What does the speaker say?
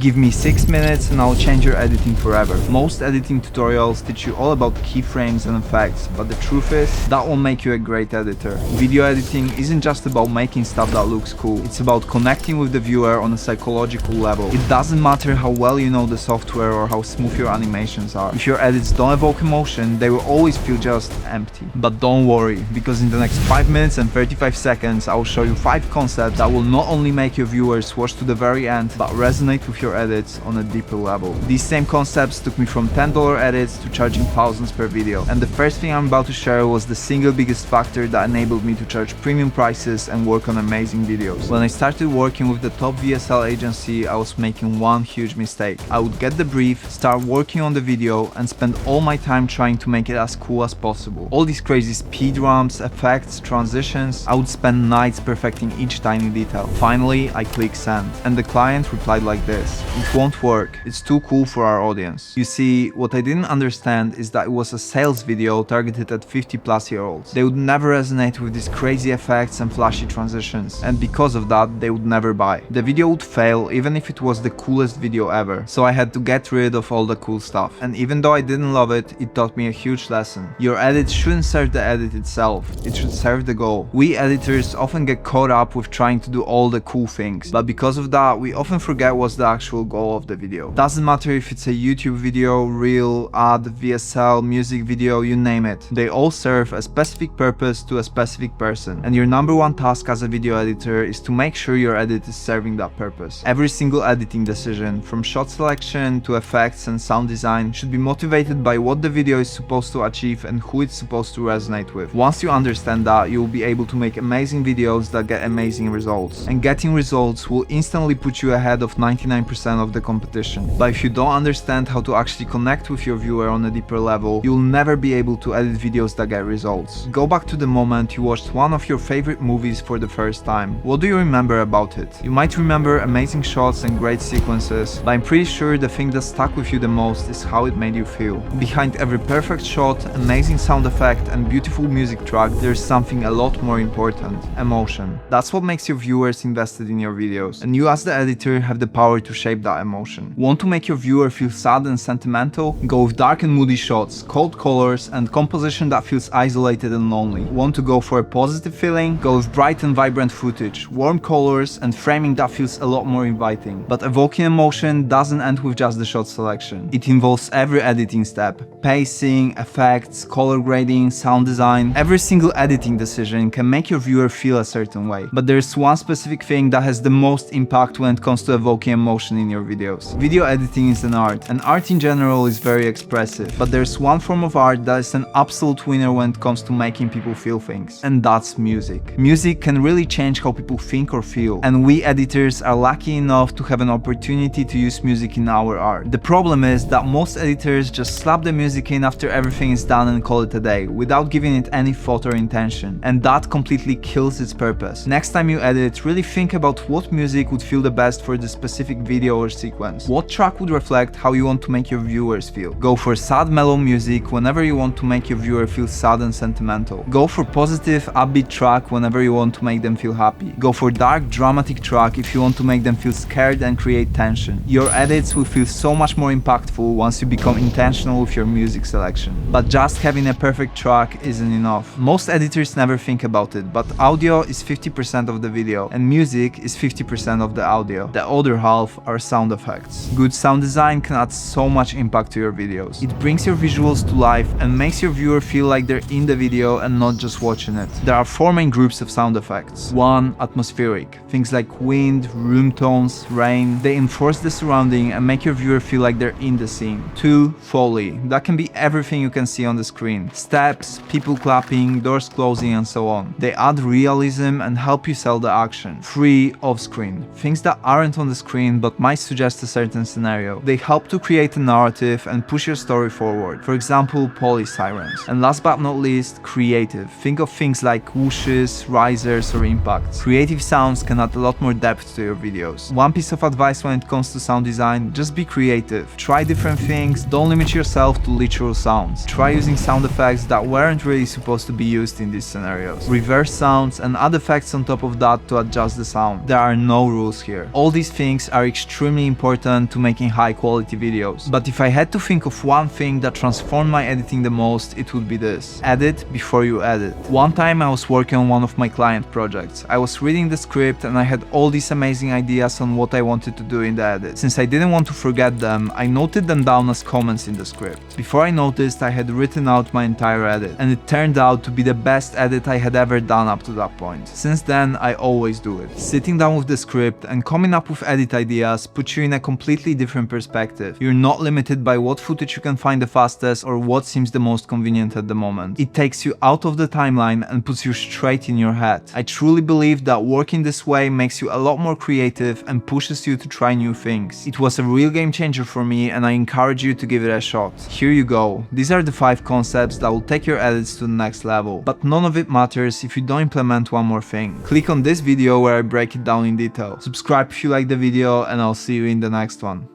Give me 6 minutes and I'll change your editing forever. Most editing tutorials teach you all about keyframes and effects, but the truth is, that will make you a great editor. Video editing isn't just about making stuff that looks cool, it's about connecting with the viewer on a psychological level. It doesn't matter how well you know the software or how smooth your animations are. If your edits don't evoke emotion, they will always feel just empty. But don't worry, because in the next 5 minutes and 35 seconds, I will show you 5 concepts that will not only make your viewers watch to the very end, but resonate with your edits on a deeper level. These same concepts took me from $10 edits to charging thousands per video. And the first thing I'm about to share was the single biggest factor that enabled me to charge premium prices and work on amazing videos. When I started working with the top VSL agency, I was making one huge mistake. I would get the brief, start working on the video, and spend all my time trying to make it as cool as possible. All these crazy speed ramps, effects, transitions, I would spend nights perfecting each tiny detail. Finally, I clicked send, and the client replied like this: "It won't work, it's too cool for our audience." You see, what I didn't understand is that it was a sales video targeted at 50-plus-year-olds. They would never resonate with these crazy effects and flashy transitions, and because of that, they would never buy. The video would fail even if it was the coolest video ever, so I had to get rid of all the cool stuff. And even though I didn't love it, it taught me a huge lesson. Your edit shouldn't serve the edit itself, it should serve the goal. We editors often get caught up with trying to do all the cool things, but because of that, we often forget what's the actual goal of the video. Doesn't matter if it's a YouTube video, reel, ad, VSL, music video, you name it. They all serve a specific purpose to a specific person, and your number one task as a video editor is to make sure your edit is serving that purpose. Every single editing decision, from shot selection to effects and sound design, should be motivated by what the video is supposed to achieve and who it's supposed to resonate with. Once you understand that, you will be able to make amazing videos that get amazing results, and getting results will instantly put you ahead of 99% of the competition. But if you don't understand how to actually connect with your viewer on a deeper level, you'll never be able to edit videos that get results. Go back to the moment you watched one of your favorite movies for the first time. What do you remember about it? You might remember amazing shots and great sequences, but I'm pretty sure the thing that stuck with you the most is how it made you feel. Behind every perfect shot, amazing sound effect, and beautiful music track, there's something a lot more important: emotion. That's what makes your viewers invested in your videos, and you as the editor have the power to shape that emotion. Want to make your viewer feel sad and sentimental? Go with dark and moody shots, cold colors, and composition that feels isolated and lonely. Want to go for a positive feeling? Go with bright and vibrant footage, warm colors, and framing that feels a lot more inviting. But evoking emotion doesn't end with just the shot selection. It involves every editing step: pacing, effects, color grading, sound design. Every single editing decision can make your viewer feel a certain way. But there's one specific thing that has the most impact when it comes to evoking emotion in your videos. Video editing is an art, and art in general is very expressive. But there's one form of art that is an absolute winner when it comes to making people feel things, and that's music. Music can really change how people think or feel, and we editors are lucky enough to have an opportunity to use music in our art. The problem is that most editors just slap the music in after everything is done and call it a day, without giving it any thought or intention, and that completely kills its purpose. Next time you edit, really think about what music would feel the best for the specific video or sequence. What track would reflect how you want to make your viewers feel? Go for sad mellow music whenever you want to make your viewer feel sad and sentimental. Go for positive upbeat track whenever you want to make them feel happy. Go for dark dramatic track if you want to make them feel scared and create tension. Your edits will feel so much more impactful once you become intentional with your music selection. But just having a perfect track isn't enough. Most editors never think about it, but audio is 50% of the video and music is 50% of the audio. The other half are sound effects. Good sound design can add so much impact to your videos. It brings your visuals to life and makes your viewer feel like they're in the video and not just watching it. There are 4 main groups of sound effects. 1. Atmospheric. Things like wind, room tones, rain. They enforce the surrounding and make your viewer feel like they're in the scene. 2. Foley. That can be everything you can see on the screen. Steps, people clapping, doors closing, and so on. They add realism and help you sell the action. 3. Off-screen. Things that aren't on the screen but might suggest a certain scenario. They help to create a narrative and push your story forward. For example, police sirens. And last but not least, creative. Think of things like whooshes, risers, or impacts. Creative sounds can add a lot more depth to your videos. One piece of advice when it comes to sound design: just be creative. Try different things, don't limit yourself to literal sounds. Try using sound effects that weren't really supposed to be used in these scenarios. Reverse sounds and add effects on top of that to adjust the sound. There are no rules here. All these things are extremely extremely important to making high quality videos. But if I had to think of one thing that transformed my editing the most, it would be this: edit before you edit. One time I was working on one of my client projects. I was reading the script and I had all these amazing ideas on what I wanted to do in the edit. Since I didn't want to forget them, I noted them down as comments in the script. Before I noticed, I had written out my entire edit, and it turned out to be the best edit I had ever done up to that point. Since then, I always do it. Sitting down with the script and coming up with edit ideas puts you in a completely different perspective. You're not limited by what footage you can find the fastest or what seems the most convenient at the moment. It takes you out of the timeline and puts you straight in your head. I truly believe that working this way makes you a lot more creative and pushes you to try new things. It was a real game changer for me, and I encourage you to give it a shot. Here you go. These are the 5 concepts that will take your edits to the next level. But none of it matters if you don't implement one more thing. Click on this video where I break it down in detail. Subscribe if you like the video, and I'll see you in the next one.